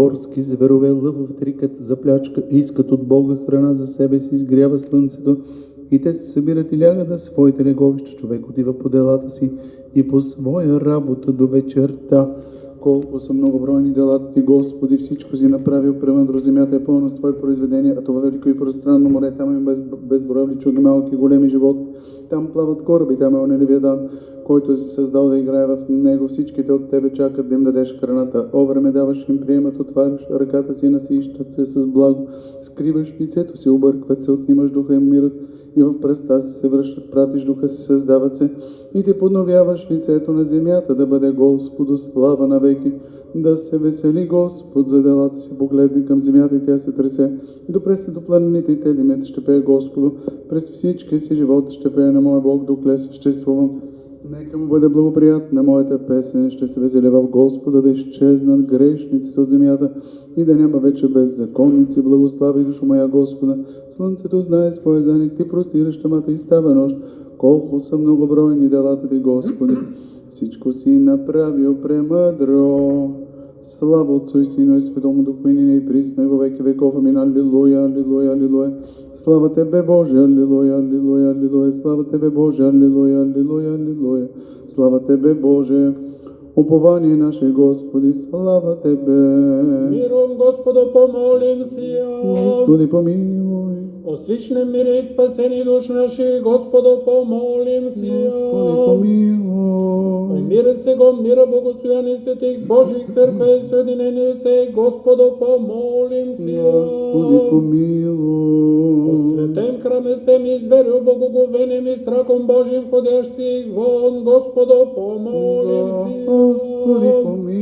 горски зверове, лъвов трикът, заплячка, искат от Бога храна за себе си, изгрява слънцето и те се събират и лягат за своите леговища. Човек отива по делата си и по своя работа до вечерта. Колко са многобройни делата ти, Господи, всичко си направил премъдро, земята е пълна с Твои произведения, а това велико и пространно море, там има безброй чуги, малки, големи животни, там плават кораби, там е онзи Левиадан, който си създал да играе в него. Всичките от Тебе чакат да им дадеш храната. О, време даваш им приемат, отваряш ръката си, насищат се с благо, скриваш лицето си, объркват се, отнимаш духа им мирът и в пръста си се връщат, пратиш духа си, създават се и ти подновяваш лицето на земята, да бъде Господу слава навеки. Да се весели Господ за делата си, погледни към земята и тя се тресе. Допресне до планините и те димет ще пее Господу. През всички си живот ще пее на моя Бог, докле съществувам. Нека му бъде благоприятна моята песен, ще се весели в Господа, да изчезнат грешниците от земята и да няма вече беззаконници. Благослави душа моя Господа. Слънцето знае своя заник, ти простираш тъмата и става нощ. Колко са многобройни делата ти, Господи. Всичко си направил премъдро. Слава Отцу и Сину и Светому Духу, и нине и присно и во веки веков. Амин. Алилуя, алилуя, алилуя. Слава Тебе, Боже, алилуя, алилуя, алилуя. Слава Тебе, Боже, алилуя, алилуя, алилуя. Слава Тебе, Боже, упование наше, Господи, слава Тебе. Миром, Господу, помолим се. Господи, помилуй. О свичнем мире и спасени душ наши, Господу, помолим се. Господи, помилуй. Мира се го, мира богостояни светих Божих църкве, съединени се, Господу, помолим се. Господи, помилуй. О светем храме се ми изверил богоговенем и страхом Божим входящи вон, Господу, помолим се. Господи, помилуй.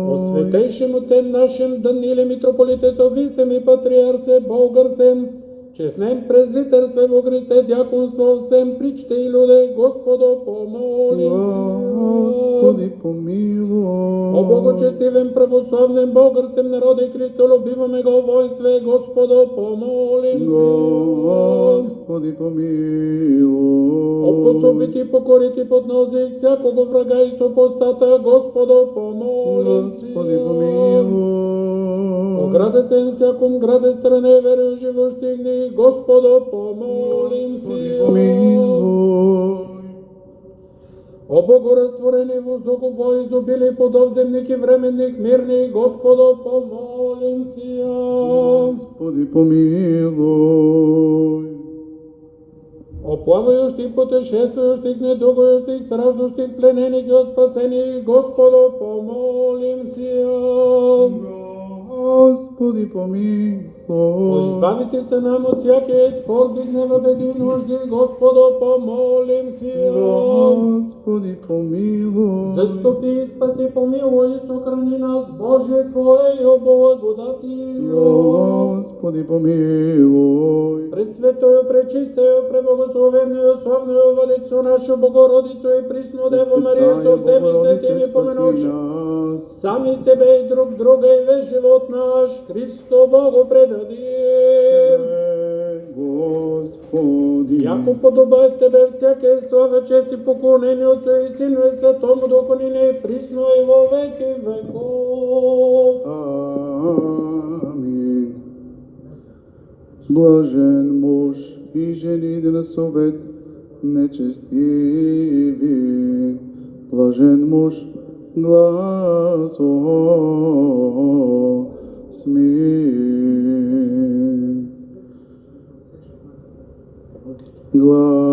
О светейшим отцем нашим Даниле митрополите Софистем и патриарце българстем, честнем презвитерстве во Христе, дяконство всем причте и люде, Господу, помолим се. Господи, помилуй. О богочестивен православнем българстем народе Христолюбиваме го воинстве, Господу, помолим се. Господи, помилуй. О пособити, покорити под нози всякого врага и супостата, Господу, помолим се. Господи, помилуй. Оградесен всяком граде стране верю живощигни, Господу, помолим се. Помилуй. О богоразтворени въздухово изобили подовземник и временник мирни, Господу, помолим се. Господи, помилуй. О плавающих, путешествующих, недугующих, страждущих, пленених и от спасени, Господу, помолим се. Господи, помилуй. О избавите се нам от всякие скорби, гнева, беди, нужди, Господу, помолим се. Господи, помилуй. Заступи и спаси, помилуй и сохрани нас, Боже Твое благодати. Господи, помилуй. Пресветою, пречистою, преблагословенную, славную Владицу нашу Богородицу и присну Деву Марию со всеми святими помянувши сами себе и друг друга и весь живот наш Христу Богу предадим. Господи. Яко подобает Тебе всяка слава, чест и поклонение Отцу и Сину и Святому Духу, нине и присно и во веки веков. Амин. Блажен муж и жените на совет нечестиви. Блажен муж гласосмин. Гласосмин.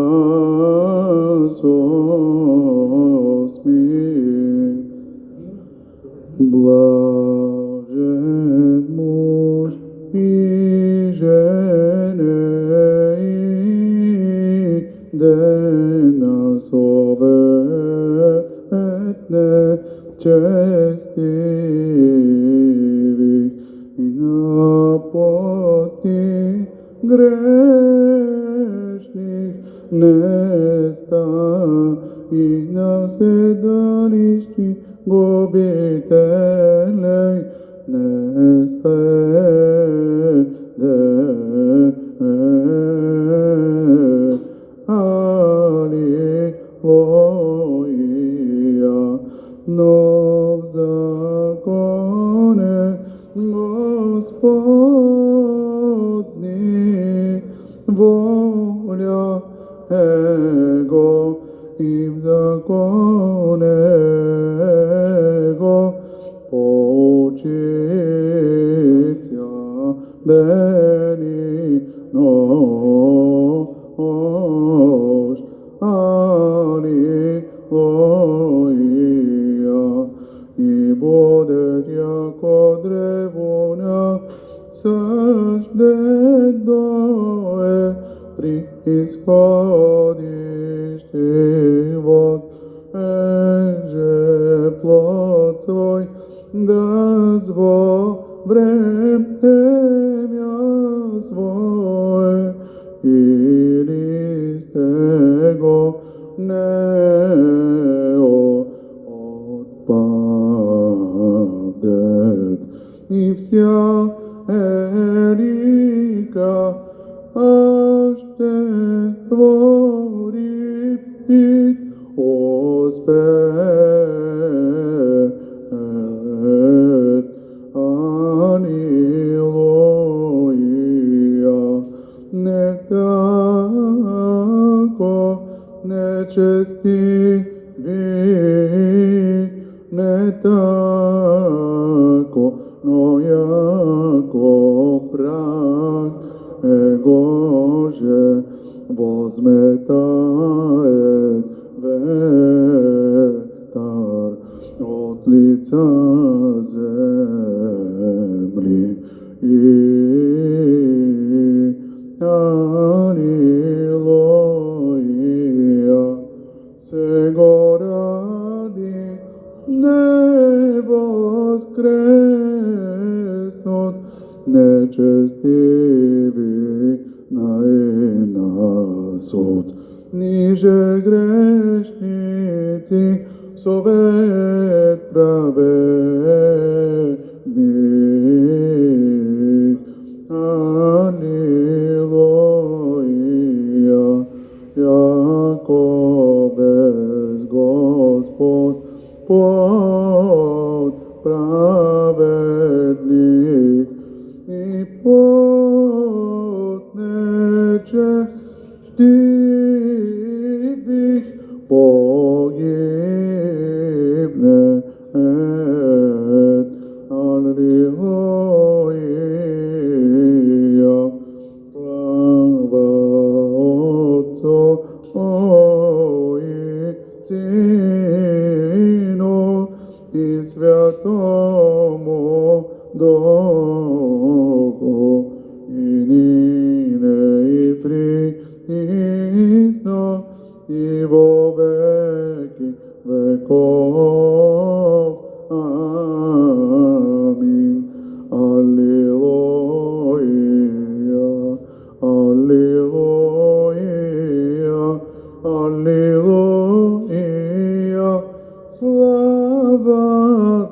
Блажен муж и жена и дена советне честивих и на пъти грешних не ста и на седалищи губите Господни, воля Его и в законе Его почитя ден и нощ. Аллилуйя. И будет яко древоня съждено при исходище вод, же плод свой дазво время свое, и листе го не отпадет, и вся елика аще творит успеет. Аллилуйя. Не тако нечестиви, не тако, но яко прах Его же возметает ветер от лица земли. Аллилуйя. Сего ради не воскреснут нечестиви на суд, ниже грешници совет праведних. Аллилуйя. Яко без Господ под праведник и под нечестивых погибнет. Аллилуйя. Слава Отцу и Сыну и Святому Духу, и нине и присно и во веки веков. Аминь. Аллилуйя. Аллилуйя. Аллилуйя. Слава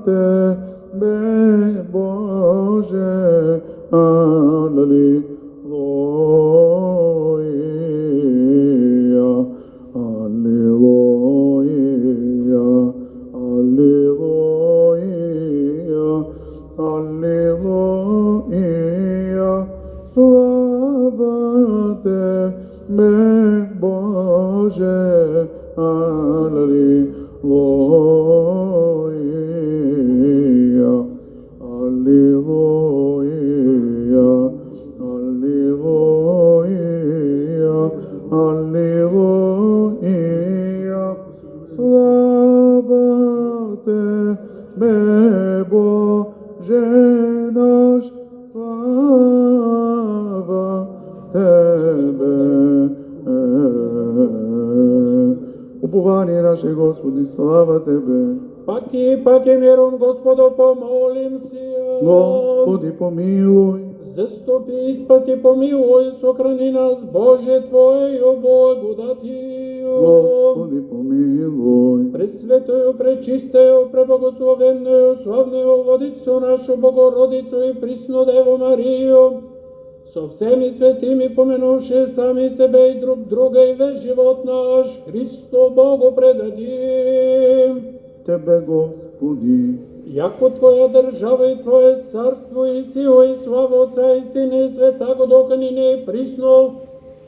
Тебе, Боже. Аллилуйя. Аллилуйя. Аллилуйя. Аллилуйя. Слава Тебе, Боже. Аллилуйя. Аллилуйя. Аллилуйя. Аллилуйя. Слава Тебе, Боже наш. Слава Тебе. Упование наше, Господи, слава Тебе. Паки миром, Господу, помолим се. Господи, помилуй. Заступи и спаси, помилуй, сохрани нас, Боже, Твоею благодатью. Господи, помилуй. Пресветую, пречистую, преблагословенную, славную Владицу нашу Богородицу и присну Деву Марию, со всеми святими помянувши сами себе и друг друга, и весь живот наш Христу Богу предадим. Тебе, Господи, Яко Твоја држава и Твое царство и сила и слава Отца и Сина и Света дока ни не е присно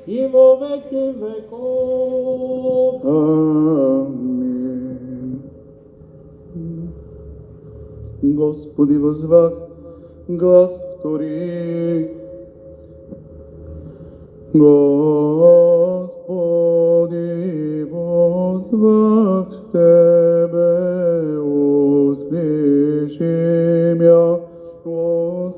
и во веки веков. Амин. Господи, возвах глас втори. Господи, возвах Тебе, услыши мя, Господи,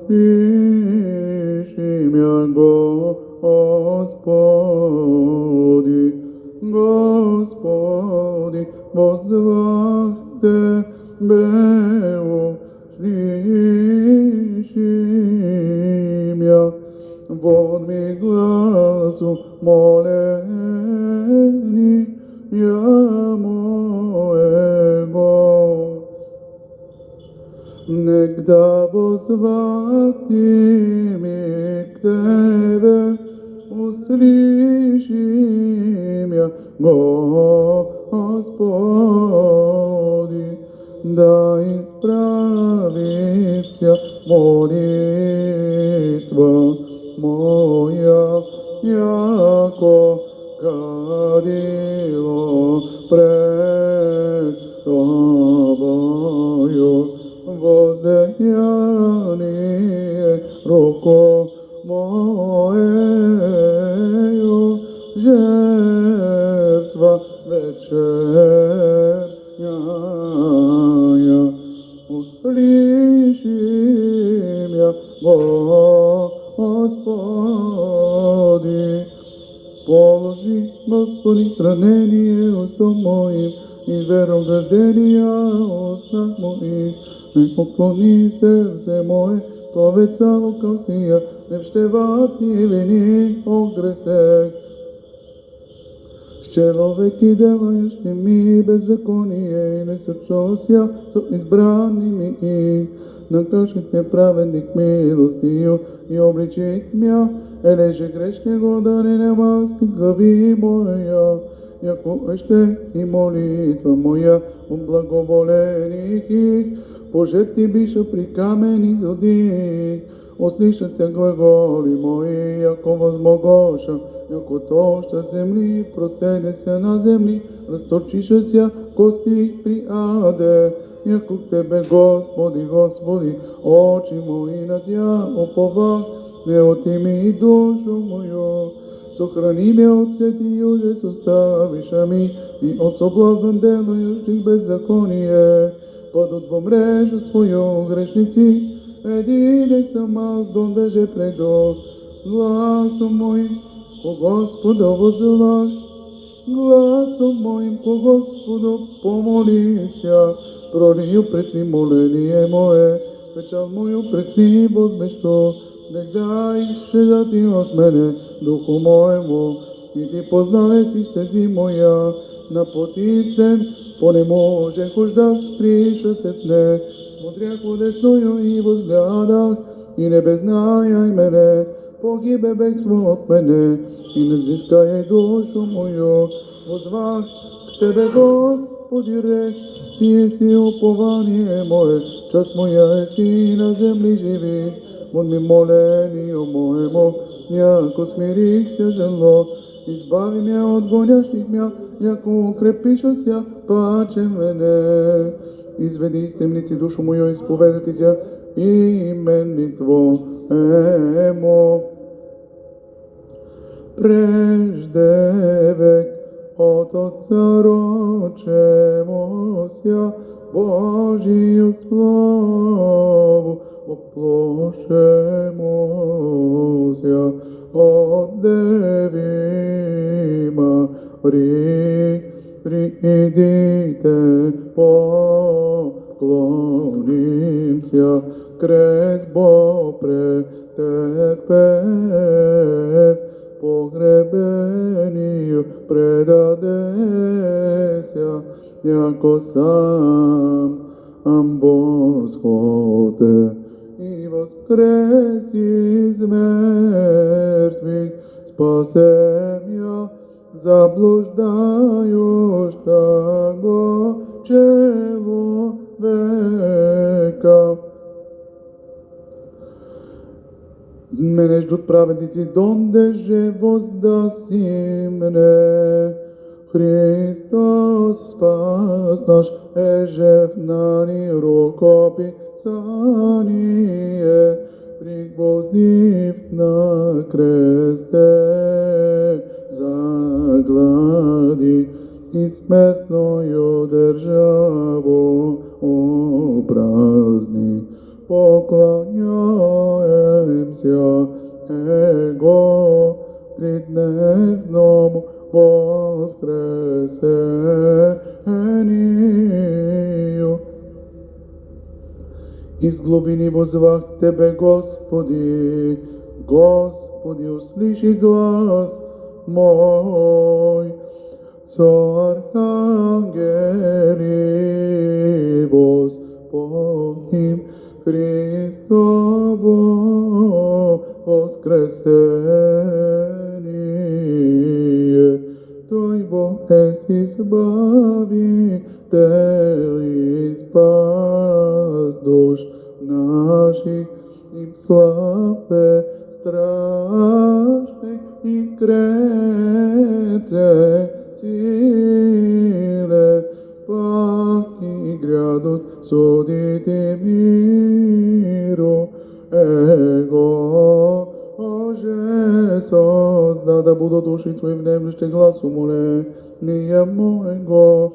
Господи, возвах Тебе, услыши мя, вон ми гласу моления моего. Негда возвратими к Тебе, услыши мя, Господи, да исправится молитва моя, яко кадило пред Тобою, воздеяние руко моею, жертва вечерняя, услыши мя, Господи, положи, Господи, хранение устом моим, и верогождения устах моих, не поклони сърце мое, словеца лукавствия, не вщевати вини огресех. Человеки, делающи ми беззаконие, не сочувствия со избранными их. Накажет ме праведник милостию и обличит мя, ележе грешного да не намасти глави моя. Яко още и молитва моя у благоволених их, пожерти биша при камени зодих. Услышат се глаголи мои, яко возмогоша, яко тоща земли, проседе се на земли, разточиша се кости при аде. Яко к Тебе, Господи, Господи, очи мои на Тя уповах, не отими душу мою. Сохрани ме от сети и ужас оставиша ми, и от соблазан делающих беззаконие. Падут во мрежу свою грешници, едине сам аз дондеже предо. Гласом моим ко Господа возвах, гласом моим ко Господу помолися. Пролiju пред Ним моление мое, печал мою пред Ним возмещо. Негда изшедати от мене духу моему, и Ти познаве си стези моя. На поти сем, по не можех уж да скриша сетне. Смотрях удесною и возглядах, и не безнаяй мене. Погибе бегство от мене, и не взискай душу мою. Возвах к Тебе, Господи, рек, Ти си упование мое, част моя е си на земли живи. Вон ми моление моему, яко смирих се зело, избави ме от гонящих мя, яко укрепиша ся паче мене. Изведи из темници душу мою, изповедати ся имени Твоему. Прежде век от Отца рочемо ся, Божию славу оплошемося от Деви Марии. Придите, поклонимся, крест Бо претерпев, погребению предадеся, яко сам восходе и воскреси из мертвых, спасем я заблуждающего чело века. Мене ждут праведници, донде же воздаси мене. Христос спас наш е жив на ни рукописание, пригвоздив на кресте заглади и смертною державу опразни. Поклоняемся Его тридневному воскресению. Из глубини возвах Тебе, Господи, Господи, услыши глас мой. Со архангели воспоим Христово воскресение. Той во ес избавител и спас душ наших и в славе страшной и крепце силе, пак и грядут судите миру Его. Оже созда да будут души Твои внемлющи гласу моления моего.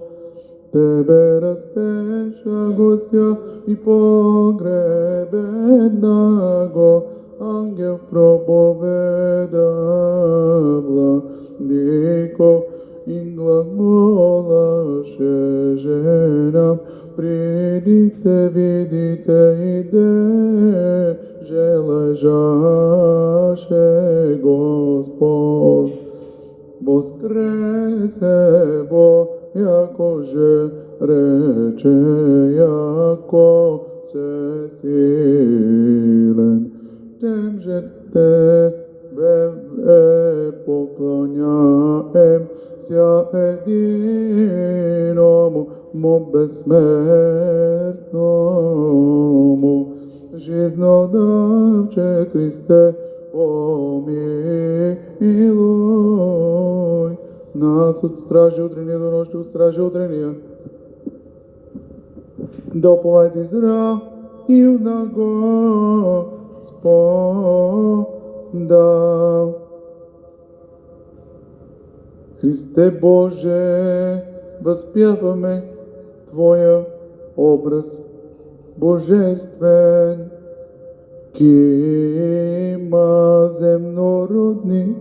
Тебе распеша гостя и погребенного, ангел проповеда владыко, и глаголаше женам, придите, видите, иде, же лежаше Господ. Воскресе Бог, яко же рече, яко всесилен. Тем же Тебе поклоняем, ся единому безсмертному. Жизнодавче Христе, помилуй нас от стражи утренния до нощи, от стражи утренния. Доповеди здрав и на Господа. Христе Боже, възпяваме Твоя образ божествен, кима земнородни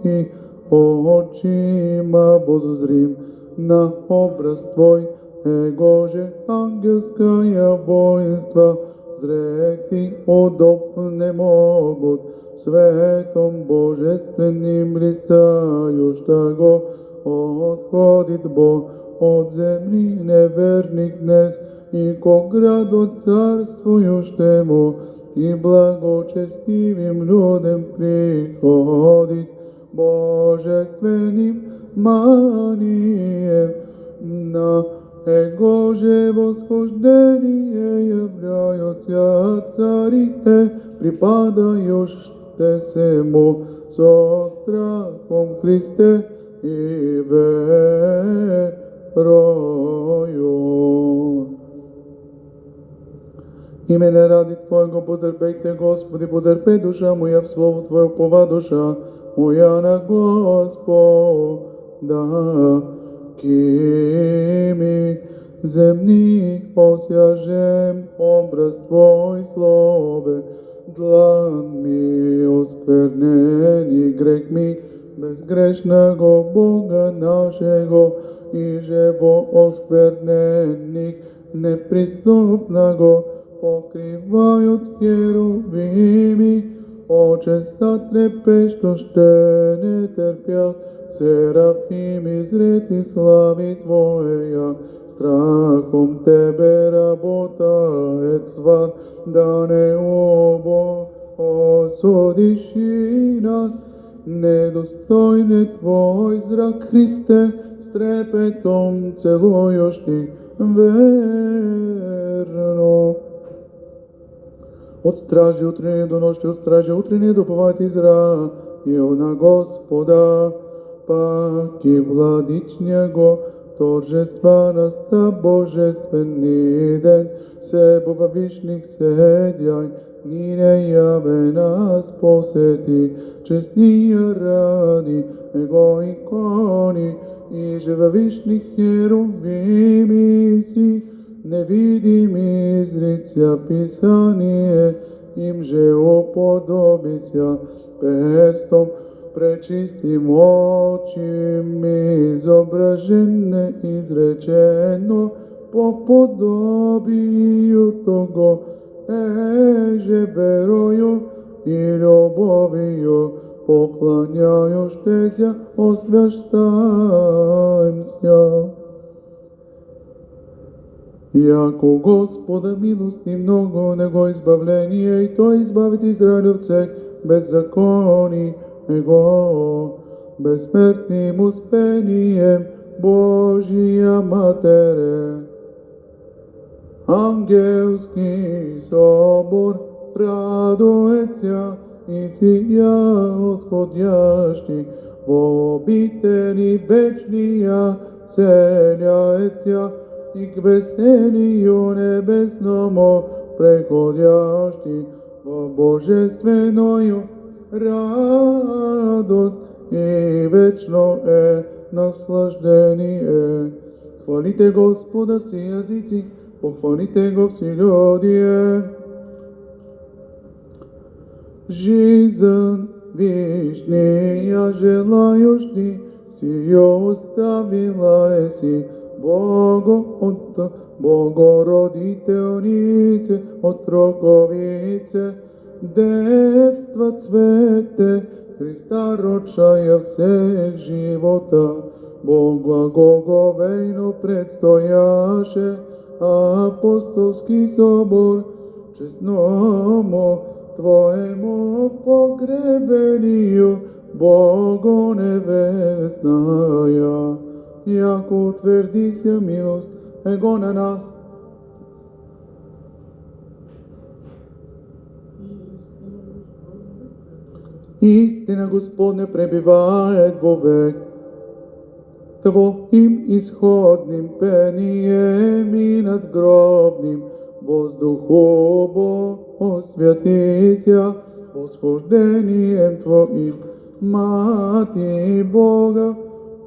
очима воззрим на образ Твой, Егоже ангелская воинства, зректи одоп не могут, светом божественным блистающа го, отходит Бог от земли неверник днес, и ко граду царствующему, и благочестивым людям приходит божественным манием. На Его же восхождение являются цари, припадающие сему со страхом Христе и верою. Имене ради Твоего потерпейте, Господи, потерпей душа моя в Слово Твое, упова душа моя на Господа. Кими земни осяжем образ Твой слове, длан ми осквернени, грех ми безгрешного Бога нашего, и живо осквернених неприступного покривают херувими, очеса трепещо ще не терпят, серафими зрети слави Твоя, страхом Тебе работает твар, да не осудиш и нас, недостойне Твой зрак, Христе, с трепетом целующий верою. верно. Од стражи утрени до нощи, од стражи утрени доповајте Израил на Господа, пак и владич него, торжества наста божествени ден, себо во вишних седјај, ни не јаве нас посети, честнија ради его икони, и же во вишних херувими си, невидими изрицја писание, им же уподобися перстом, пречистим очи ми изображене изречено, по подобију того, еже верою и љубовију, покланяју штезја, освяштаем ся. Јако Господа милости много, него избавление, и тој избавит Израилевце беззакони его, безсмертним успением Божија Матере. Ангелски собор радуеться и сија отходјашти, во обители вечнија селјаеться, и к веселiju небесномо преходјашти, во божественою радост и вечно е наслаждение. Хвалите Господа вси јазици, похвалите го вси људие. Жизнь вишнија желајушти, си ја оставила еси, Богородителнице, отроковице, девства цвете, Христа рочаја всех живота, Бог благоговејно предстојаше, апостолски собор, честномо Твоему погребению, Бого невеснаја. Јако утверди се милост его на нас. Истина, Господне, пребиваат вовек. Твоим исходним пением и надгробним воздуху освятися, восхождением Твоим, Мати Бога,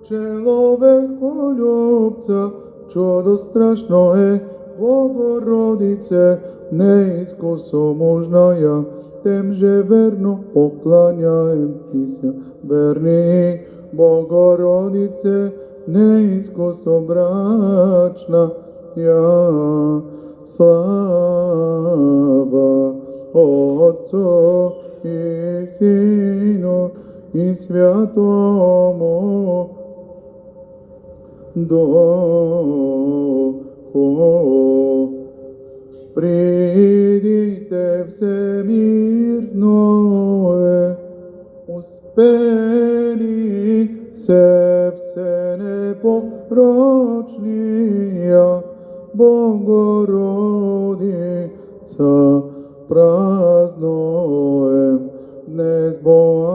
человеколюбца, чудо страшно е, Богородице, неискусомужная, тем же верно покланяем Ти се, верни Богородице, неискусобрачна, ја слава Отцу и Сину и Святому Духу. Придите всемирное, успели все непорочния, Богородица, празнуем днес бо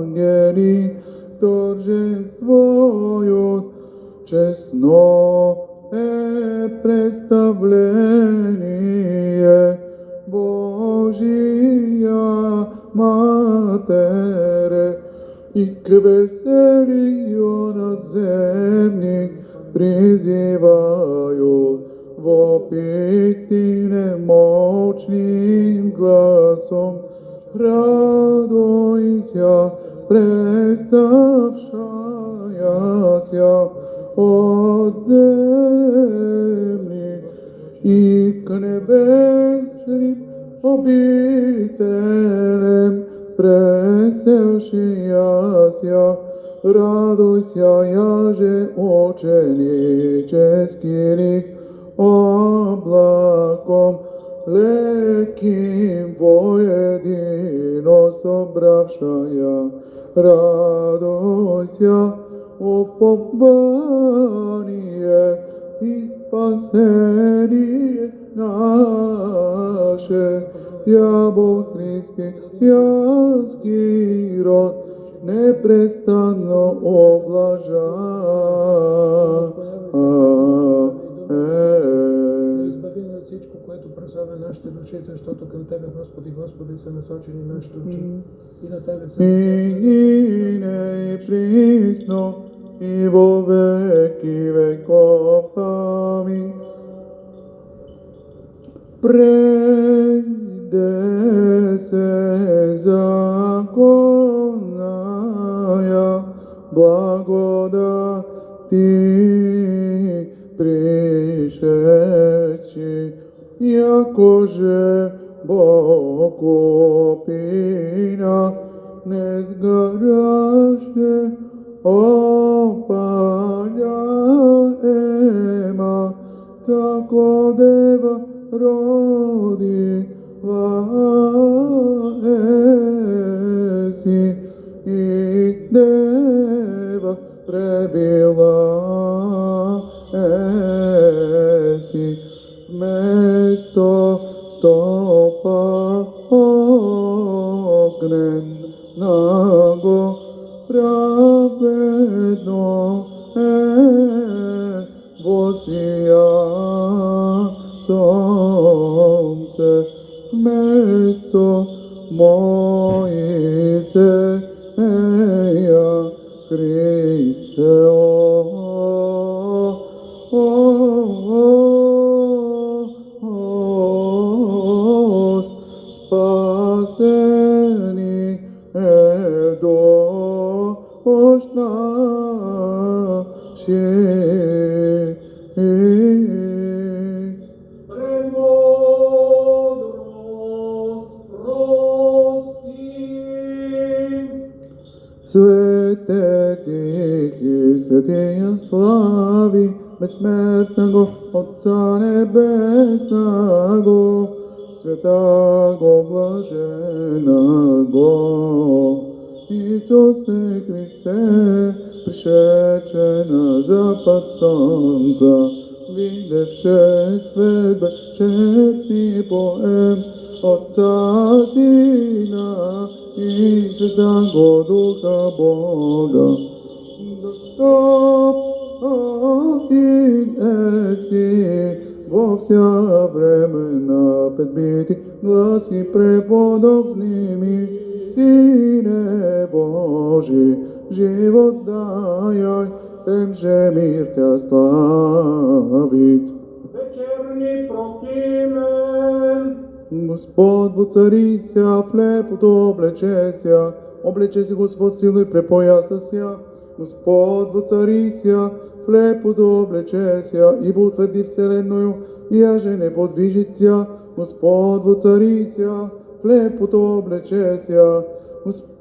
ангели торжествуют, честно е представление Божия Матере, и к веселию на земник призывают вопити немощным гласом: радуйся, преставшаяся от земли, и к небесным обителям преселшияся. Радуйся, яже ученический лик облаком леким воедино собравшая. Радуйся, упование и спасение наше. Тя Бог Христи, јаски род, непрестанно облажа. Избави ни от всичко, което преславя нашите души, защото към Тебе, Господи, са насочени нашите очи. И на Тебе са. И нине и присно, и во веки веков. Амин. Прейде се законаја благодати пришечи, јакоже Бог купина, не сгараше опалја ема, тако дева роди еси и дева пребила еси, вместо стопа огненного праведно восија сонце, вместо Моисеја Христе. Спасени дождь наши. Свете Тихи, святия слави, безсмертного Отца Небесного, святаго блаженого Исусе Христе, пришедше на запад сонца, видевше свет безчетни поем Отца, Сина и Святаго Духа Бога. Достоин еси во вся времена предбити гласи преподобними, Сине Божи, живот дајај, тем же мир тя славит. Вечерни противен. Господ воцарися, в лепото облечеся, облечеся Господ силу и препоясася. Господ воцарися, в лепото облечеся, ибо утвърди вселенную, яже не подвижиться. Господ воцарися, в лепото облечеся,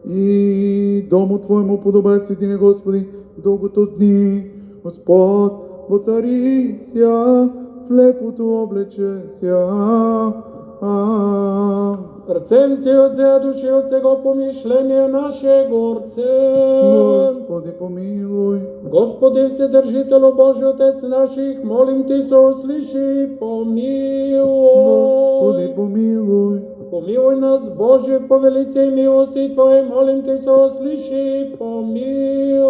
и дому Твоему подобает светине Господи, долгото дни. Господ воцарися, в лепото облечеся. Рцем си Отце, души Отце го помишление наше горце. Господи, помилуй. Господи, Вседержителю Божий Отец наших, молим Ти се услыши, помилуй. Господи, помилуй. Помилуй нас, Боже, по велицей милости Твоей, молим Ти се услыши, помилуй.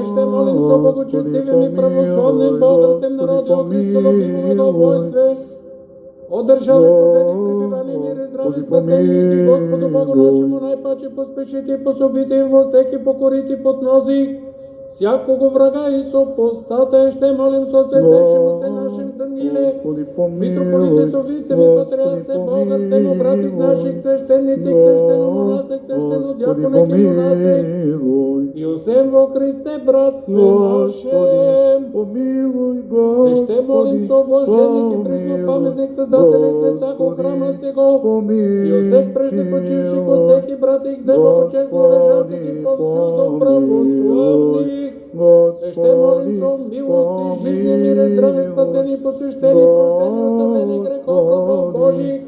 Ще молим со богочестивим и православным българским народи о Христолюбивото войстве, о држави победи, пребивани, мир и здрави, спасени Ти, Господу Богу нашему, најпаче поспешите и пособите им во всеки покорити под нози, всякого врага и сопостата, ще молим со светешем Отце нашим Даниле, митрополите Софистем и патриарсе българским, братих наших свещеници, свещено монасек, свещено дяконек и монасек, и усем во Христе братстве наше. Помилуй, Господи, Ще молим со блаженник и преснопаметник Създателя света храма сего, и от всех прежде почивших от всеки братих с небо честно лежащих и повсюду православних. Ще молим со милости, жизни, мир, здраве, спасени, посвещени, прощени, оставлени грехов, рабов Божих,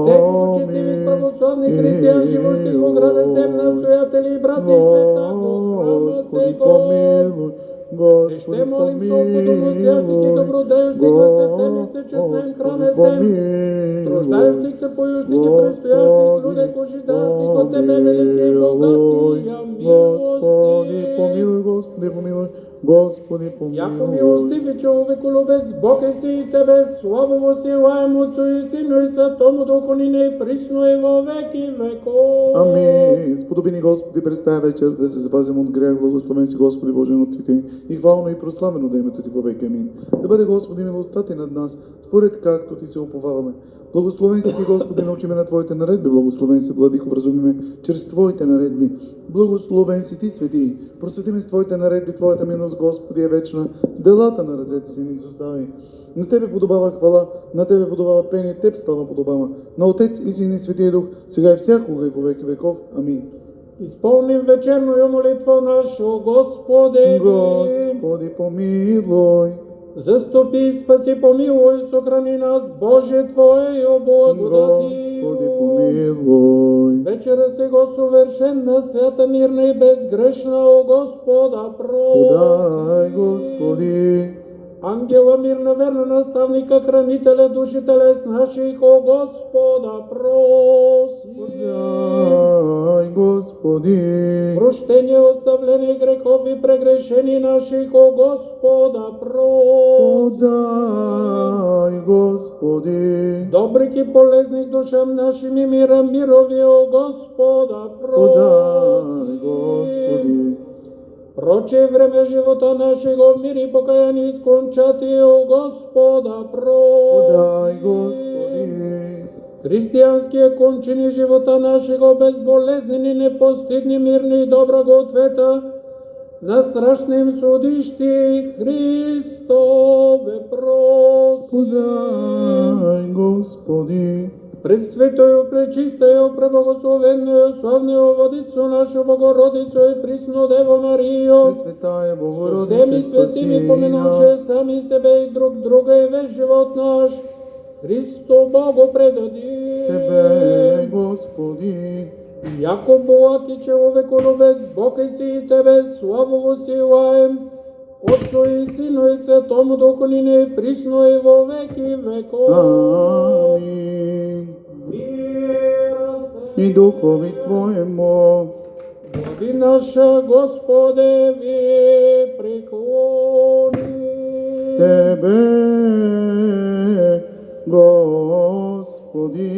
всеки почитивих православни християн, живущи во града Сем, настоятели и брати света го храма сего. Господи, Ще молим со подоносящих и добродеющих на святем и всечестнем храме сем, труждающих се, поющих и предстоящих, люде ожидащих от Тебе, велики и богатия Господи, милости. помилуй, Господи, помилуй, Господи, Яко помилуй. милостив и човеколюбец, Бог еси и Тебе, слава восилаем Отцу и Сину и Святому Духу, нине и присно и во веки веков. Амин. Сподоби ни, Господи, през тая вечер да се запазим от грех. Благословен си, Господи Боже, от отците ни. И хвално и прославено да името Ти во веки. Амин. Да бъде, Господи, милостта Ти над нас, според както Ти се уповаваме. Благословен си Ти, Господи, научи ме на Твоите наредби. Благословен си, Владико, вразуми ме чрез Твоите наредби. Благословен си Ти, Свети. Просвети ме с Твоите наредби. Твоята милост, Господи, е вечна. Делата на ръцете си не изостави. На Тебе подобава хвала, на Тебе подобава пение, Теб слава подобава. На Отец и Син и Светия Дух, сега и всякога и по веки веков. Амин. Изпълним вечерною молитва нашу, Господи. Господи, помилуй. Заступи и спаси, помилуй, сохрани нас, Боже Твоею благодати. Господи, помилуй. Вечера сега съвършена, свята, мирна и безгрешна, о Господа, Подай, проси. Господи. Ангела мирна, верна наставника, хранителя, душителя с наших, о Господа, проси. Подай, Господи. Прощение, оставление грехов и прегрешений наших, о Господа, проси. Подай, Господи. Добрих и полезних душам нашим и мира мирови, о Господа, Подай, проси. Господи. Проче време живота нашего, мир и покаяние скончати, о Господа, проси. Подай, Господи. Християнские кончини живота нашего, безболезнени, непостидни, мирни и доброго ответа на страшнем судищи Христове проси. Подай, Господи. Пресветою, пречистою, преблагословенною, славною Владицу нашу Богородицу и присно Дево Марио, Пресветая Богородица, всеми святими спаси поминувши нас. сами себе и друг друга и весь живот наш, Христу Богу предади. Тебе, Господи. Яко благ и човеколюбец, Бог еси и Тебе, славу восилаем, Отцу и Сину и Святому Духу, нине и присно и во веки веков. Амин. Мира се. И Духови Твоему. Благи наша, Господе, ви преклони. Тебе,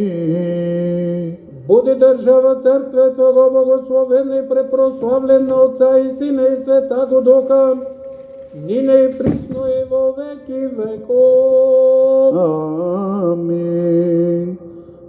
Господи. Буди държава царстве Твого, благословена и препрославлен на Отца и Сина и Святаго Духа, нине и присно и во веки веков. Амин.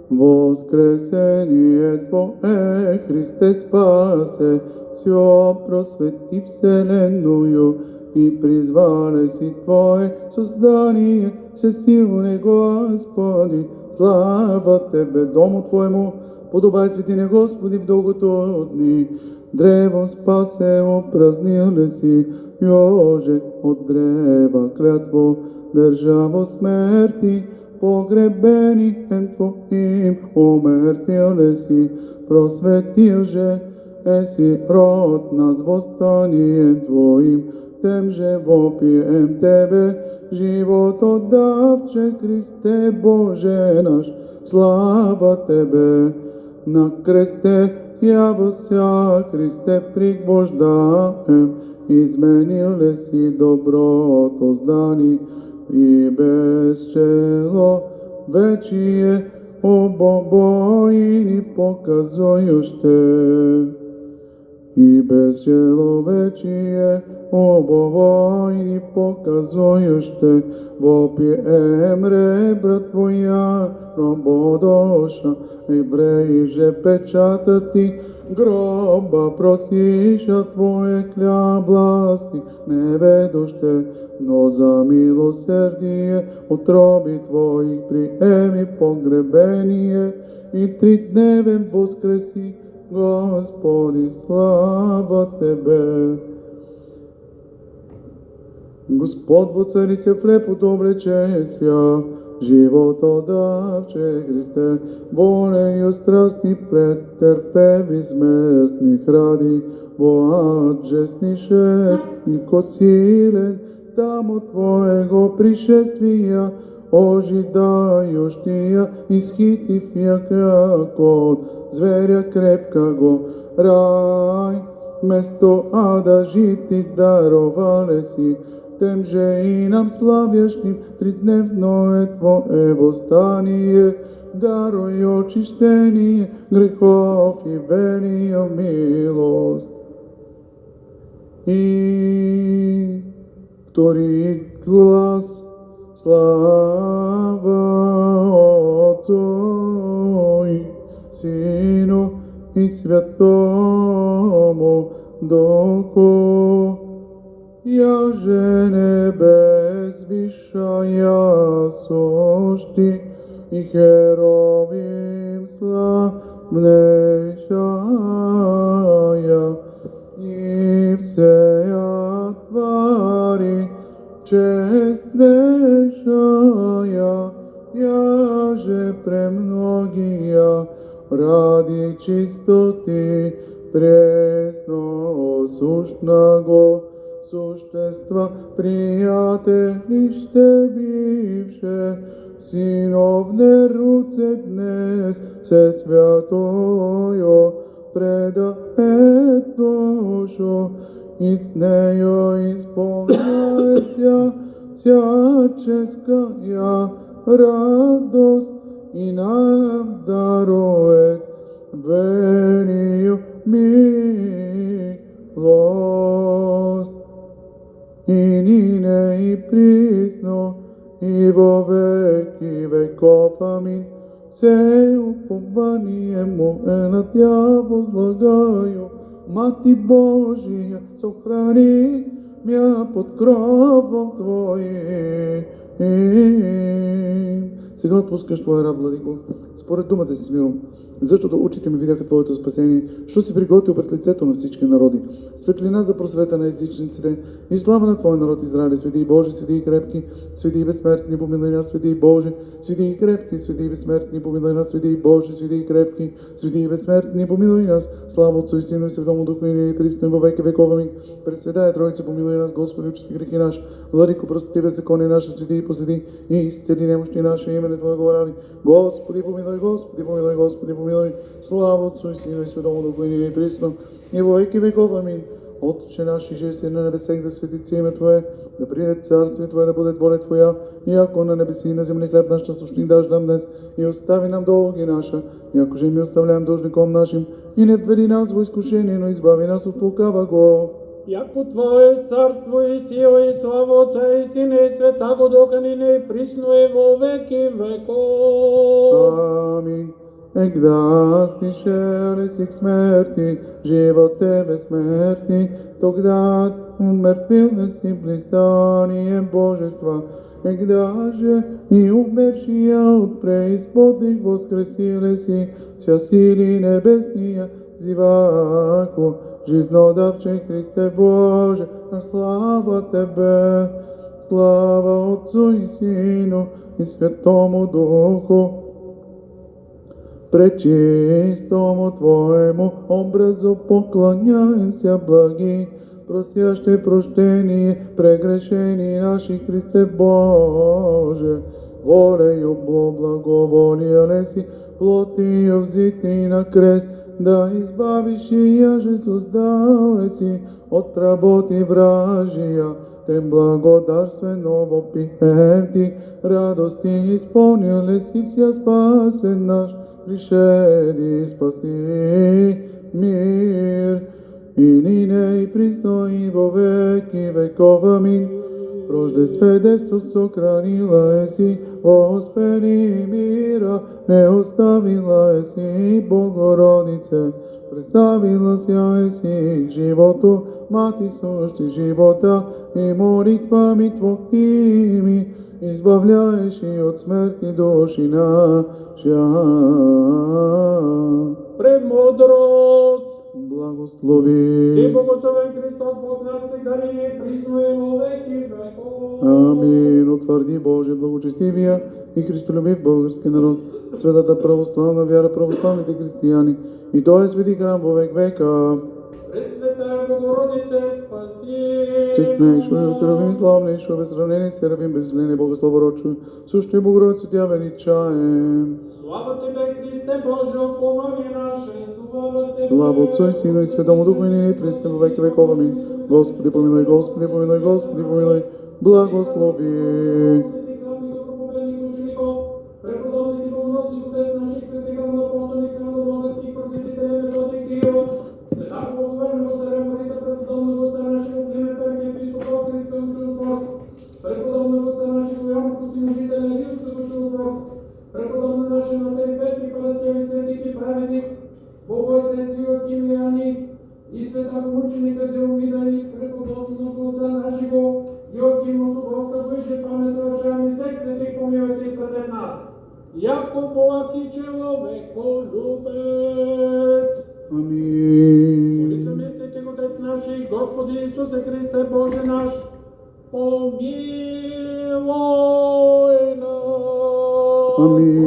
Воскресение Твое, Христе, спасе, все просвети вселенную и призвали си Твое создание, всесилне Господи, слава Тебе, дому Твоему, подобай светине Господи в дългото дни. Древо спасе опразнили си, Йоже от древа клятво, държаво смерти, погребени ем Твоим, умертвили си, просветил же, еси род нас восстанием Твоим, тем же вопием Тебе, живот отдавче, Христе Боже наш, слава Тебе. На кресте явося, Христе, пригвождаем, изменили си доброто здани и без чело вечие обобоини показующе. И без человечие обовойни показующе, вопием ребра Твоя, рободоша, евреи же печата Ти, гроба просиша Твое кля власти, неведоще, но за милосердие отроби Твоих приеми погребение и тридневен воскреси, Господи, слава Тебе. Господ во царице в лепото облече ся, живото давче Христе, волею страстни претерпеви смертних ради, воаджеснишет и косилен тамо Твоего пришествија, ожидајош тија, исхитив јака код зверја крепка го рај, место ада жити даровале си, темже и нам славјашним тридневно е Твое востание, дарој очиштение грехов и велија милост. И втори глас, слава Отцу и Сину и Святому Духу, јаже небес вишаја сошти и херовим славнешаја и всеја твари честнешаја, јаже премногија ради чистоти пресно сушна го суштества пријателиште бивше, синовне руце днес се святојо предае дошо, и с нејо исполняется всяческая радост и нам дарует велию милост. И нине и присно и во веки веков. Амин. Се упование мое на Тя возлагаю, Мати Божија, сохрани мја под кровом Твоим. Сега отпускаш Твоја раб, Владико, според думата си миром, зашто очите ми видяха Твоето спасение, што си приготвил пред лицето на всички народи, светлина за просвета на езичниците и слава на Твој народ Израиле. Свети и Божи, свети и крепки, свети и безсмертни, помилуј нас, свети и Божи, свети и крепки, свети и безсмертни, помилуј нас, свети и Божи, свети и крепки, свети и безсмертни, помилуј нас. Слава Отцу и Сину и Святому Духу и нине и присно во веки веков. Амин. Пресветая Троица, помилуј нас, Господи, очисти грехи наши, Владико, прости беззаконие наше, свети и посвети и исцели немощни наше, имене Твоего ради. Господи, помилуј, Господи, помилуј, Господи, помилуј. Слава Отцу и Сину и Святому Духу и нине и присно и во веки веков. Амин. Отче наш, иже си на небесех, да свети име Твое, да приде царствие Твое, да буде воля Твоја, иако на небеси и на земли хлеб наш насущни даш нам днес, и остави нам долги наша, иако же ми оставляем должником нашим, и не введи нас во искушение, но избави нас от лукаваго. Яко Твое царство и сила и слава Отца и Сина и Святаго Духа нине и присно е во веки веков. Амин. Егда снишели си к смерти, живот Тебе смертни, тогда умертвил не си блистанием Божества. Егда же и умершија от преисподних воскресиле си, вся сили небеснија зивако, жизнодавче Христе Боже, на слава Тебе, слава Отцу и Сину и Святому Духу, пречистому Твоему образу поклоняем се благи, просяще прощение прегрешени наши Христе Боже. Волеju благоволие си, плотију взити на крест, да избавиш и јаже создале си от работи вражија, тем благодарствено вопием Ти, радости исполниле си вся спасен наш, пришеди спасти мир, и нине и присно и во веки веков. Амин. Рождестве детство сохранила е си, успени мира не оставила е си, Богородице, представила ся е си животу, мати сушти живота и молитвами Твоими, избавляеш и от смерти души наша. Премудрост. Благослови. Си благословен Христос, Бог наш, сега нине и присно е во веки веков. Амин. Утвърди Боже благочестивия и христолюбив български народ, светата православна вяра, православните християни, и Той е свети храм во век века. Пресвятая Богородице, спаси. Честнейшую, херовим, славнейшую, без сравнения с херовим, безвление Богословородчую, сущую Богородицу Тя величаем. Слава Тебе, Христе Боже, упование наше, слава Тебе. Слава Отцу и Сину и Святому Духу, и ныне и присно во веки веков. Аминь. Господи помилуй, Господи помилуй, Господи помилуй, благослови. Преподобники богословни, отец наших святих равноапостолик, славно-българских просветителей, Методий Кирил, света благоверного царя Бориса, преподобного отца нашего Климента, архиепископа Охридского чудотворца, преподобного отца нашего Йоанна Костиножителя, Римского чудотворца, преподобна нашия матери Петри, Параскеви, светик и праведник, Богоотец Йоаким и Анит, и света помученика Деомида и преподобного отца нашего Йоаким Осуговска, выше памет совершаем и всех святых помилуйте и спасет нас. Яко Бог и человеколюбец. Аминь. Молитвами святих Отец наших, Господи Иисусе Христе, Боже наш, помилуй нас. Аминь.